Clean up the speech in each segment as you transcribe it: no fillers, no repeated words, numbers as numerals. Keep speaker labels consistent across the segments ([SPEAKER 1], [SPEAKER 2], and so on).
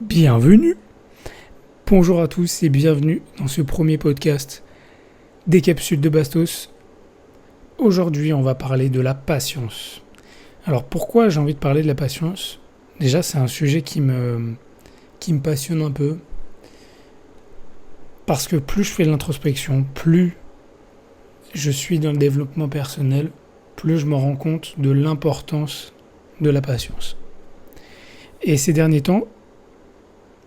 [SPEAKER 1] Bienvenue. Bonjour à tous et bienvenue dans ce premier podcast des capsules de Bastos. Aujourd'hui, on va parler de la patience. Alors pourquoi j'ai envie de parler de la patience ? Déjà, c'est un sujet qui me passionne un peu. Parce que plus je fais de l'introspection, plus je suis dans le développement personnel, plus je me rends compte de l'importance de la patience. Et ces derniers temps,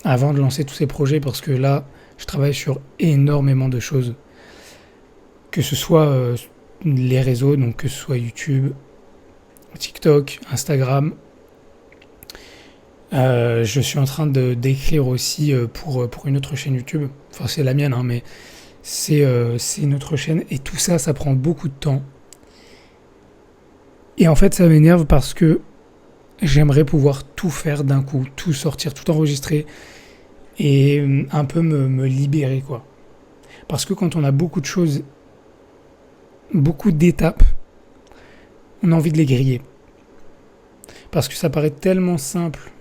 [SPEAKER 1] avant de lancer tous ces projets, parce que là, je travaille sur énormément de choses. Que ce soit les réseaux, donc que ce soit YouTube, TikTok, Instagram. Je suis en train d'écrire aussi pour une autre chaîne YouTube. Enfin, c'est la mienne, mais c'est une autre chaîne. Et tout ça, ça prend beaucoup de temps. Et en fait, ça m'énerve parce que j'aimerais pouvoir tout faire d'un coup, tout sortir, tout enregistrer et un peu me libérer, quoi. Parce que quand on a beaucoup de choses, beaucoup d'étapes, on a envie de les griller. Parce que ça paraît tellement simple.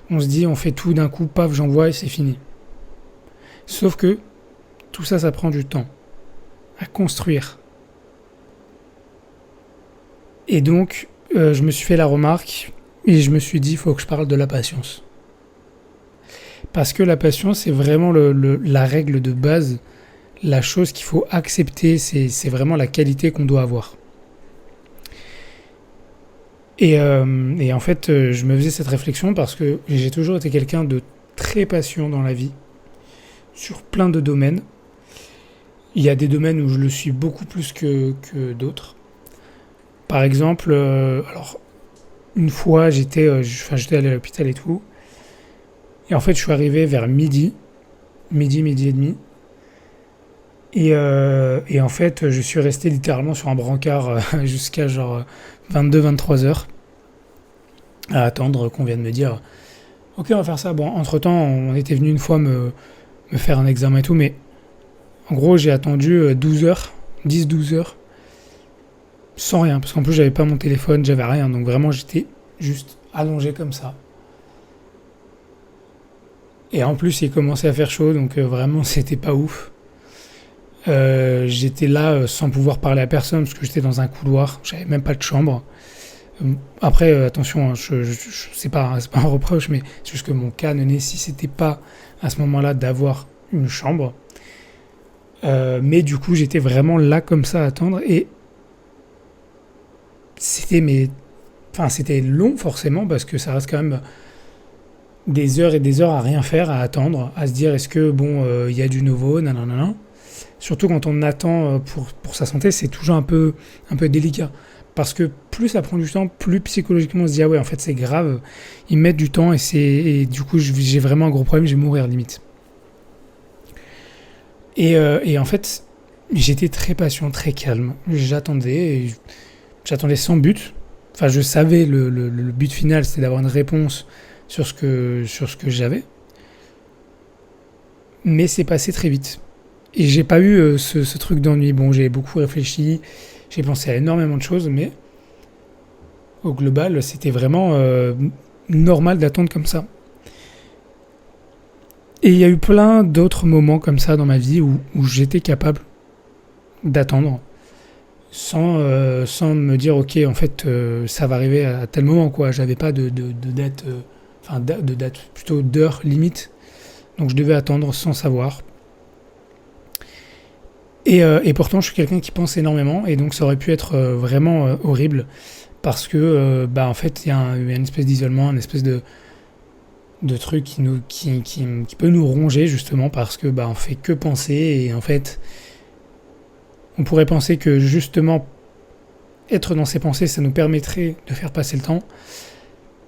[SPEAKER 1] On se dit, on fait tout d'un coup, paf, j'envoie et c'est fini. Sauf que tout ça, ça prend du temps à construire. Et donc, je me suis fait la remarque et je me suis dit, il faut que je parle de la patience. Parce que la patience, c'est vraiment la règle de base, la chose qu'il faut accepter, c'est vraiment la qualité qu'on doit avoir. Et en fait, je me faisais cette réflexion parce que j'ai toujours été quelqu'un de très patient dans la vie, sur plein de domaines. Il y a des domaines où je le suis beaucoup plus que d'autres. Par exemple, alors une fois j'étais allé à l'hôpital et tout, et en fait je suis arrivé vers midi et demi, et en fait je suis resté littéralement sur un brancard jusqu'à genre 22-23 heures à attendre qu'on vienne me dire ok, on va faire ça. Bon, entre temps on était venu une fois me faire un examen et tout, mais en gros j'ai attendu 12 heures, 10-12 heures sans rien, parce qu'en plus j'avais pas mon téléphone, j'avais rien, donc vraiment j'étais juste allongé comme ça. Et en plus il commençait à faire chaud, donc vraiment c'était pas ouf. J'étais là sans pouvoir parler à personne, parce que j'étais dans un couloir, j'avais même pas de chambre. Après attention, c'est pas un reproche, mais c'est juste que mon cas ne nécessitait pas à ce moment-là d'avoir une chambre. Mais du coup j'étais vraiment là comme ça à attendre, et c'était long forcément, parce que ça reste quand même des heures et des heures à rien faire, à attendre, à se dire est-ce que y a du nouveau, nanana. Surtout quand on attend pour sa santé, c'est toujours un peu délicat. Parce que plus ça prend du temps, plus psychologiquement on se dit ah ouais, en fait c'est grave, ils mettent du temps, et du coup j'ai vraiment un gros problème, je vais mourir limite. Et en fait j'étais très patient, très calme, j'attendais sans but. Enfin, je savais le but final, c'était d'avoir une réponse sur ce que j'avais. Mais c'est passé très vite. Et j'ai pas eu ce truc d'ennui. Bon, j'ai beaucoup réfléchi, j'ai pensé à énormément de choses, mais au global, c'était vraiment normal d'attendre comme ça. Et il y a eu plein d'autres moments comme ça dans ma vie où j'étais capable d'attendre sans me dire ok, en fait ça va arriver à tel moment, quoi. J'avais pas de date, de date, plutôt d'heure limite, donc je devais attendre sans savoir. Et pourtant je suis quelqu'un qui pense énormément, et donc ça aurait pu être vraiment horrible, parce que en fait il y a une espèce d'isolement, une espèce de truc qui peut nous ronger, justement parce que on fait que penser. Et en fait on pourrait penser que justement être dans ses pensées, ça nous permettrait de faire passer le temps.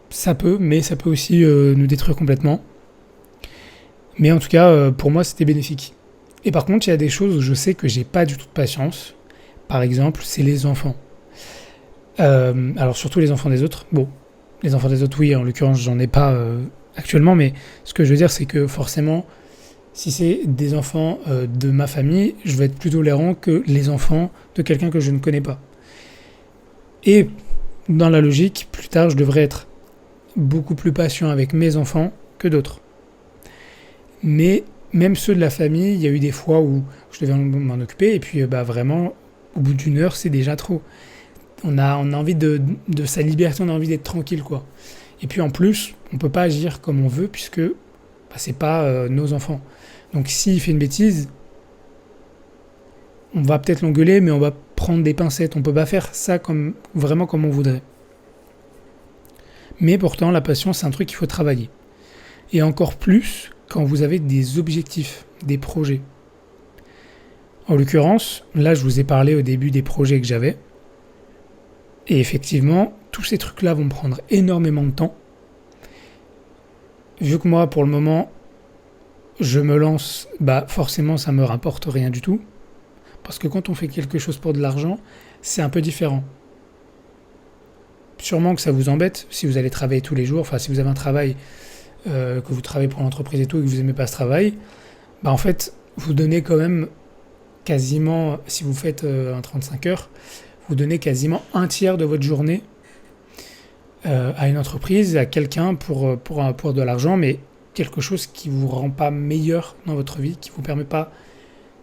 [SPEAKER 1] Ça peut, mais ça peut aussi nous détruire complètement. Mais en tout cas, pour moi, c'était bénéfique. Et par contre, il y a des choses où je sais que j'ai pas du tout de patience. Par exemple, c'est les enfants. Alors surtout les enfants des autres. Bon, les enfants des autres, oui, en l'occurrence, j'en ai pas actuellement, mais ce que je veux dire, c'est que forcément, si c'est des enfants de ma famille, je vais être plus tolérant que les enfants de quelqu'un que je ne connais pas. Et dans la logique, plus tard, je devrais être beaucoup plus patient avec mes enfants que d'autres. Mais même ceux de la famille, il y a eu des fois où je devais m'en occuper et puis vraiment, au bout d'une heure, c'est déjà trop. On a envie de sa liberté, on a envie d'être tranquille, quoi. Et puis en plus, on peut pas agir comme on veut puisque c'est pas nos enfants. Donc s'il fait une bêtise, on va peut-être l'engueuler, mais on va prendre des pincettes. On peut pas faire ça vraiment comme on voudrait. Mais pourtant, la patience, c'est un truc qu'il faut travailler. Et encore plus quand vous avez des objectifs, des projets. En l'occurrence, là, je vous ai parlé au début des projets que j'avais. Et effectivement, tous ces trucs-là vont me prendre énormément de temps. Vu que moi, pour le moment, je me lance, forcément, ça me rapporte rien du tout. Parce que quand on fait quelque chose pour de l'argent, c'est un peu différent. Sûrement que ça vous embête si vous allez travailler tous les jours. Enfin, si vous avez un travail, que vous travaillez pour l'entreprise et tout, et que vous n'aimez pas ce travail, en fait, vous donnez quand même quasiment, si vous faites un 35 heures, vous donnez quasiment un tiers de votre journée à une entreprise, à quelqu'un pour de l'argent, mais quelque chose qui ne vous rend pas meilleur dans votre vie, qui ne vous permet pas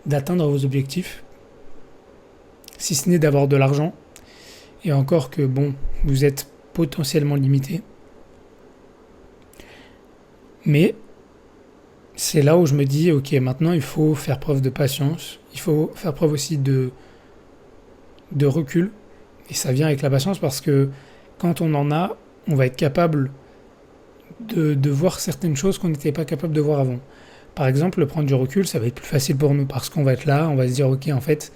[SPEAKER 1] d'atteindre vos objectifs, si ce n'est d'avoir de l'argent. Et encore que, vous êtes potentiellement limité. Mais c'est là où je me dis, ok, maintenant il faut faire preuve de patience, il faut faire preuve aussi de recul. Et ça vient avec la patience parce que quand on en a, on va être capable de voir certaines choses qu'on n'était pas capable de voir avant. Par exemple, prendre du recul, ça va être plus facile pour nous parce qu'on va être là, on va se dire, ok, en fait,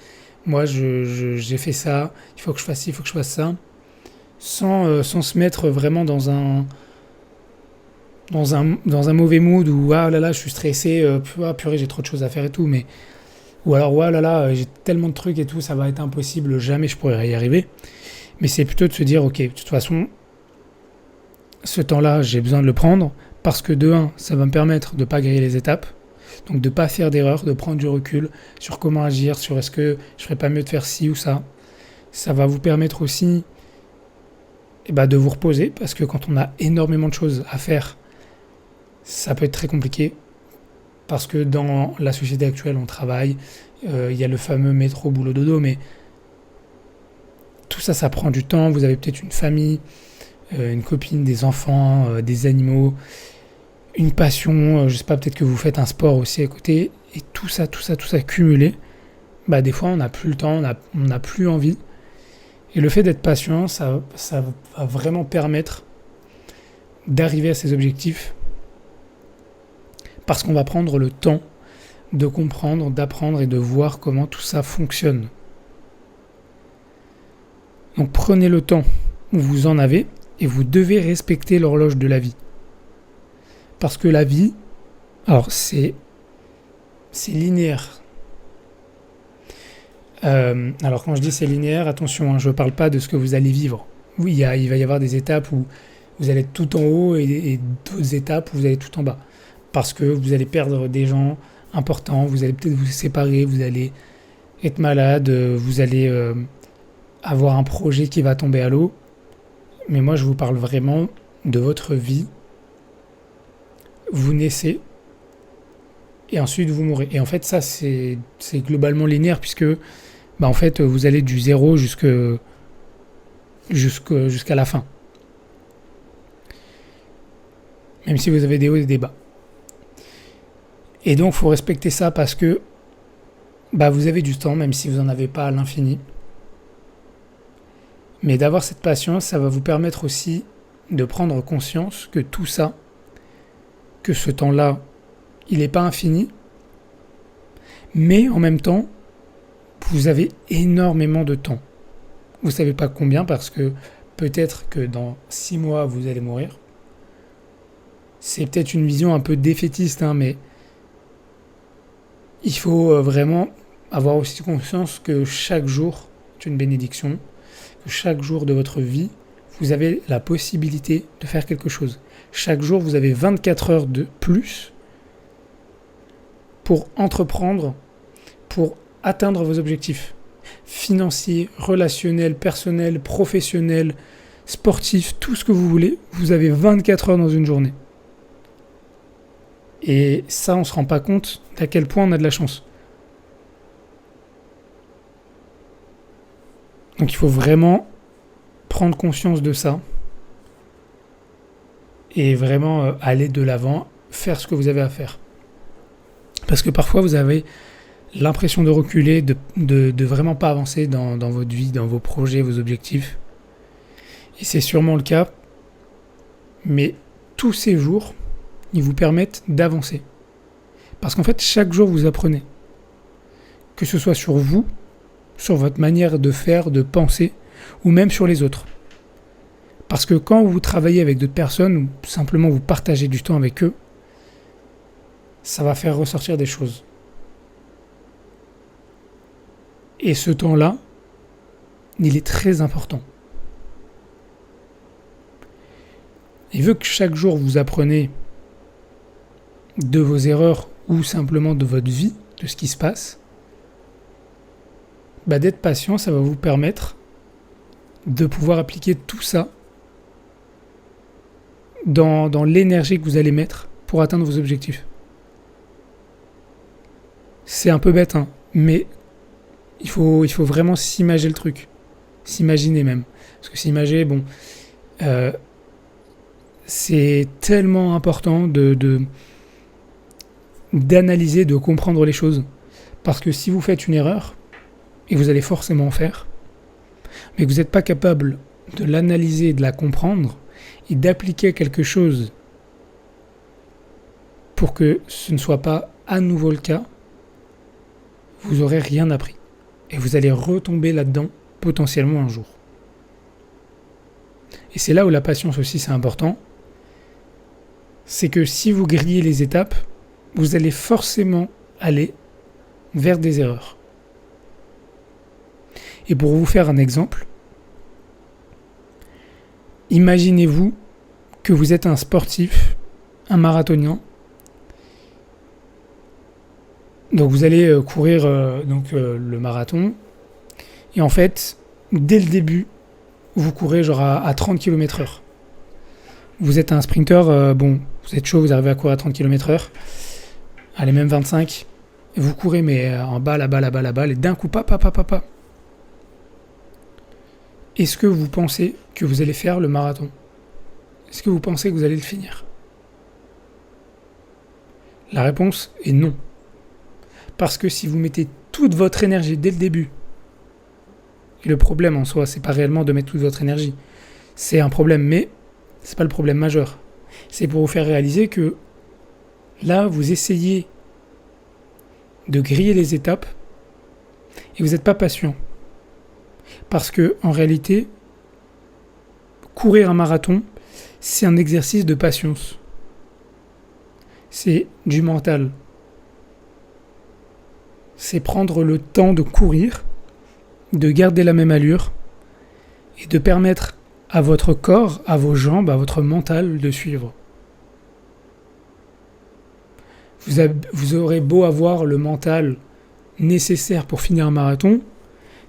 [SPEAKER 1] moi j'ai fait ça, il faut que je fasse ci, il faut que je fasse ça, sans se mettre vraiment dans un mauvais mood où ah là là je suis stressé, purée j'ai trop de choses à faire et tout, mais ou alors ouais là là j'ai tellement de trucs et tout, ça va être impossible, jamais je pourrais y arriver. Mais c'est plutôt de se dire ok, de toute façon ce temps-là j'ai besoin de le prendre parce que de un ça va me permettre de pas griller les étapes, donc de pas faire d'erreurs, de prendre du recul sur comment agir, sur est-ce que je ferais pas mieux de faire ci ou ça. Ça va vous permettre aussi de vous reposer parce que quand on a énormément de choses à faire, ça peut être très compliqué parce que dans la société actuelle, on travaille, il y a le fameux métro boulot dodo, mais tout ça, ça prend du temps. Vous avez peut-être une famille, une copine, des enfants, des animaux, une passion, je sais pas, peut-être que vous faites un sport aussi à côté, et tout ça cumulé, des fois on n'a plus le temps, on n'a plus envie. Et le fait d'être patient, ça va vraiment permettre d'arriver à ses objectifs parce qu'on va prendre le temps de comprendre, d'apprendre et de voir comment tout ça fonctionne. Donc prenez le temps où vous en avez et vous devez respecter l'horloge de la vie. Parce que la vie, alors c'est linéaire. Alors quand je dis c'est linéaire, attention, je ne parle pas de ce que vous allez vivre. Oui, il va y avoir des étapes où vous allez être tout en haut et d'autres étapes où vous allez être tout en bas. Parce que vous allez perdre des gens importants, vous allez peut-être vous séparer, vous allez être malade, vous allez avoir un projet qui va tomber à l'eau. Mais moi, je vous parle vraiment de votre vie. Vous naissez et ensuite vous mourrez. Et en fait, ça, c'est globalement linéaire puisque en fait, vous allez du zéro jusqu'à la fin. Même si vous avez des hauts et des bas. Et donc, il faut respecter ça parce que vous avez du temps, même si vous n'en avez pas à l'infini. Mais d'avoir cette patience, ça va vous permettre aussi de prendre conscience que tout ça, que ce temps-là, il n'est pas infini. Mais en même temps, vous avez énormément de temps. Vous ne savez pas combien parce que peut-être que dans 6 mois, vous allez mourir. C'est peut-être une vision un peu défaitiste, mais il faut vraiment avoir aussi conscience que chaque jour est une bénédiction, que chaque jour de votre vie, vous avez la possibilité de faire quelque chose. Chaque jour, vous avez 24 heures de plus pour entreprendre, pour atteindre vos objectifs financiers, relationnels, personnels, professionnels, sportif, tout ce que vous voulez, vous avez 24 heures dans une journée. Et ça, on ne se rend pas compte d'à quel point on a de la chance. Donc il faut vraiment prendre conscience de ça et vraiment aller de l'avant, faire ce que vous avez à faire. Parce que parfois vous avez l'impression de reculer, de vraiment pas avancer dans votre vie, dans vos projets, vos objectifs. Et c'est sûrement le cas, mais tous ces jours, ils vous permettent d'avancer. Parce qu'en fait, chaque jour vous apprenez. Que ce soit sur vous, sur votre manière de faire, de penser, ou même sur les autres. Parce que quand vous travaillez avec d'autres personnes, ou simplement vous partagez du temps avec eux, ça va faire ressortir des choses. Et ce temps-là, il est très important. Et vu que chaque jour vous apprenez de vos erreurs ou simplement de votre vie, de ce qui se passe, d'être patient, ça va vous permettre de pouvoir appliquer tout ça dans l'énergie que vous allez mettre pour atteindre vos objectifs. C'est un peu bête, hein, mais il faut vraiment s'imaginer le truc. S'imaginer même. Parce que s'imaginer, c'est tellement important d'analyser, de comprendre les choses. Parce que si vous faites une erreur, et vous allez forcément en faire, mais que vous n'êtes pas capable de l'analyser, de la comprendre, et d'appliquer quelque chose pour que ce ne soit pas à nouveau le cas, vous n'aurez rien appris. Et vous allez retomber là-dedans potentiellement un jour. Et c'est là où la patience aussi c'est important. C'est que si vous grillez les étapes, vous allez forcément aller vers des erreurs. Et pour vous faire un exemple, imaginez-vous que vous êtes un sportif, un marathonien. Donc vous allez courir le marathon. Et en fait, dès le début, vous courez genre à 30 km/h. Vous êtes un sprinter, vous êtes chaud, vous arrivez à courir à 30 km/h. Allez, même 25. Et vous courez, mais en bas, la balle, et d'un coup, papa. Est-ce que vous pensez que vous allez faire le marathon ? Est-ce que vous pensez que vous allez le finir ? La réponse est non. Parce que si vous mettez toute votre énergie dès le début, et le problème en soi, c'est pas réellement de mettre toute votre énergie, c'est un problème, mais c'est pas le problème majeur. C'est pour vous faire réaliser que là, vous essayez de griller les étapes et vous n'êtes pas patient. Parce que en réalité, courir un marathon, c'est un exercice de patience. C'est du mental. C'est prendre le temps de courir, de garder la même allure et de permettre à votre corps, à vos jambes, à votre mental de suivre. Vous aurez beau avoir le mental nécessaire pour finir un marathon,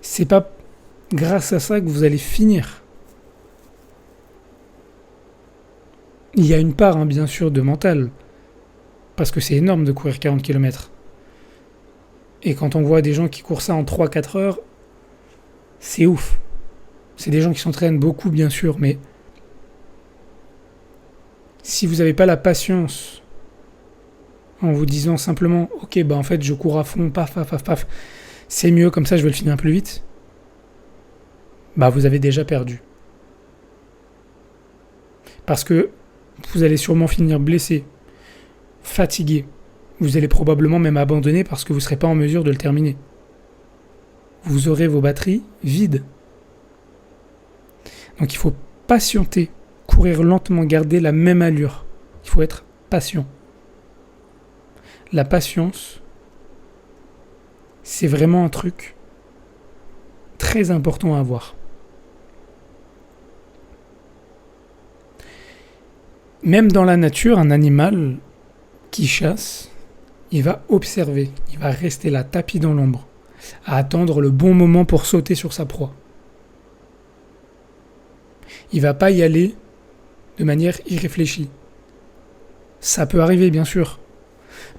[SPEAKER 1] c'est pas grâce à ça que vous allez finir. Il y a une part, bien sûr, de mental, parce que c'est énorme de courir 40 km. Et quand on voit des gens qui courent ça en 3-4 heures, c'est ouf. C'est des gens qui s'entraînent beaucoup, bien sûr, mais si vous n'avez pas la patience en vous disant simplement « Ok, en fait, je cours à fond, paf, c'est mieux, comme ça, je vais le finir plus vite », vous avez déjà perdu. Parce que vous allez sûrement finir blessé, fatigué. Vous allez probablement même abandonner parce que vous ne serez pas en mesure de le terminer. Vous aurez vos batteries vides. Donc il faut patienter, courir lentement, garder la même allure. Il faut être patient. La patience, c'est vraiment un truc très important à avoir. Même dans la nature, un animal qui chasse, il va observer, il va rester là, tapis dans l'ombre, à attendre le bon moment pour sauter sur sa proie. il va pas y aller de manière irréfléchie. Ça peut arriver, bien sûr.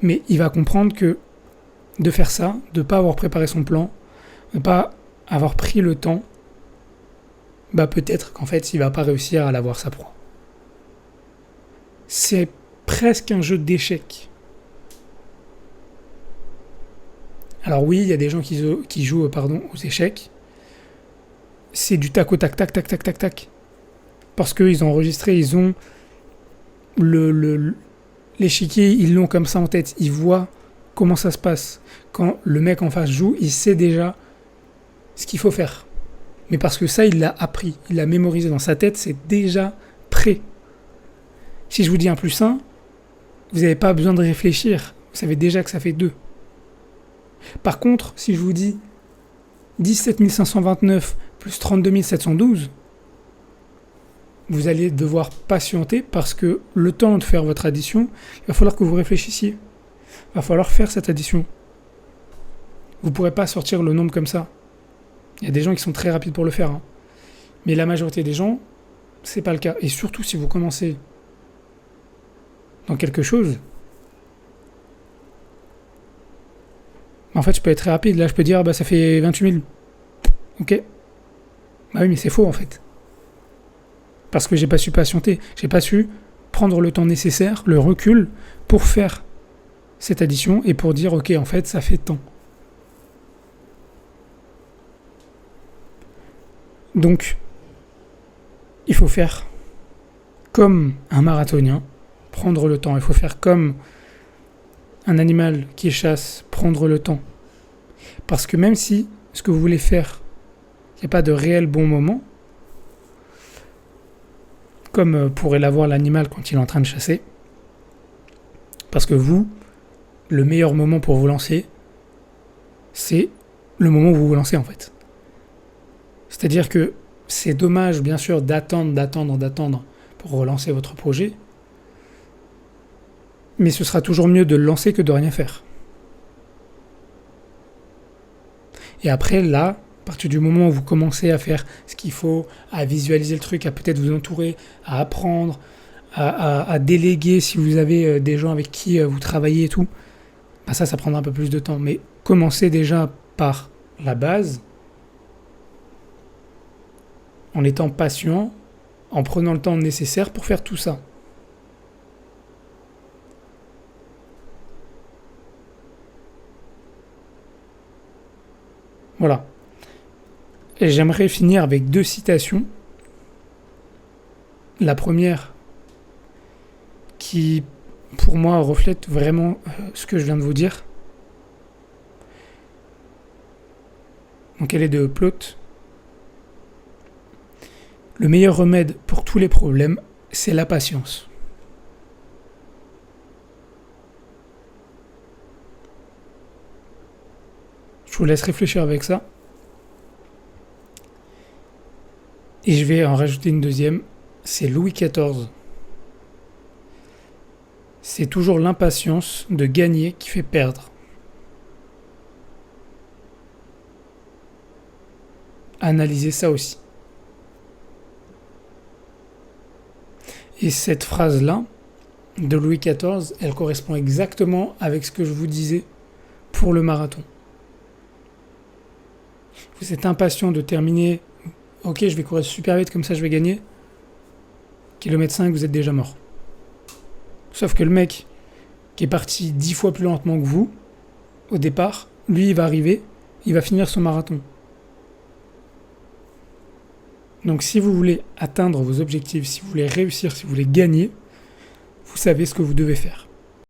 [SPEAKER 1] Mais il va comprendre que de faire ça, de ne pas avoir préparé son plan, de ne pas avoir pris le temps, bah peut-être qu'en fait, il va pas réussir à l'avoir sa proie. C'est presque un jeu d'échecs. Alors oui, il y a des gens qui jouent aux échecs. C'est du tac au tac, tac, tac, tac, tac, tac. Parce qu'ils ont enregistré, ils ont l'échiquier, ils l'ont comme ça en tête. Ils voient comment ça se passe. Quand le mec en face joue, il sait déjà ce qu'il faut faire. Mais parce que ça, il l'a appris, il l'a mémorisé dans sa tête, c'est déjà prêt. Si je vous dis un plus 1, vous n'avez pas besoin de réfléchir. Vous savez déjà que ça fait 2. Par contre, si je vous dis 17 529 plus 32 712, vous allez devoir patienter parce que le temps de faire votre addition, il va falloir que vous réfléchissiez. Il va falloir faire cette addition. Vous ne pourrez pas sortir le nombre comme ça. Il y a des gens qui sont très rapides pour le faire. Mais la majorité des gens, c'est pas le cas. Et surtout si vous commencez dans quelque chose, en fait, je peux être très rapide. Là, je peux dire, ça fait 28 000. Ok. Bah oui, mais c'est faux, en fait. Parce que j'ai pas su patienter. J'ai pas su prendre le temps nécessaire, le recul, pour faire cette addition et pour dire, ok, en fait, ça fait tant. Donc, il faut faire comme un marathonien, prendre le temps. Il faut faire comme un animal qui chasse, prendre le temps. Parce que même si ce que vous voulez faire, il n'y a pas de réel bon moment, comme pourrait l'avoir l'animal quand il est en train de chasser, parce que vous, le meilleur moment pour vous lancer, c'est le moment où vous vous lancez en fait. C'est-à-dire que c'est dommage, bien sûr, d'attendre pour relancer votre projet, mais ce sera toujours mieux de le lancer que de rien faire. Et après, là, à partir du moment où vous commencez à faire ce qu'il faut, à visualiser le truc, à peut-être vous entourer, à apprendre, à déléguer si vous avez des gens avec qui vous travaillez et tout, ça prendra un peu plus de temps. Mais commencez déjà par la base, en étant patient, en prenant le temps nécessaire pour faire tout ça. Voilà. Et j'aimerais finir avec 2 citations. La première, qui pour moi reflète vraiment ce que je viens de vous dire. Donc elle est de Plaute. Le meilleur remède pour tous les problèmes, c'est la patience. Je vous laisse réfléchir avec ça. Et je vais en rajouter une deuxième, c'est Louis XIV. C'est toujours l'impatience de gagner qui fait perdre. Analysez ça aussi. Et cette phrase-là, de Louis XIV, elle correspond exactement avec ce que je vous disais pour le marathon. Vous êtes impatient de terminer, ok, je vais courir super vite, comme ça je vais gagner. Kilomètre 5, vous êtes déjà mort. Sauf que le mec qui est parti 10 fois plus lentement que vous, au départ, lui, il va arriver, il va finir son marathon. Donc si vous voulez atteindre vos objectifs, si vous voulez réussir, si vous voulez gagner, vous savez ce que vous devez faire.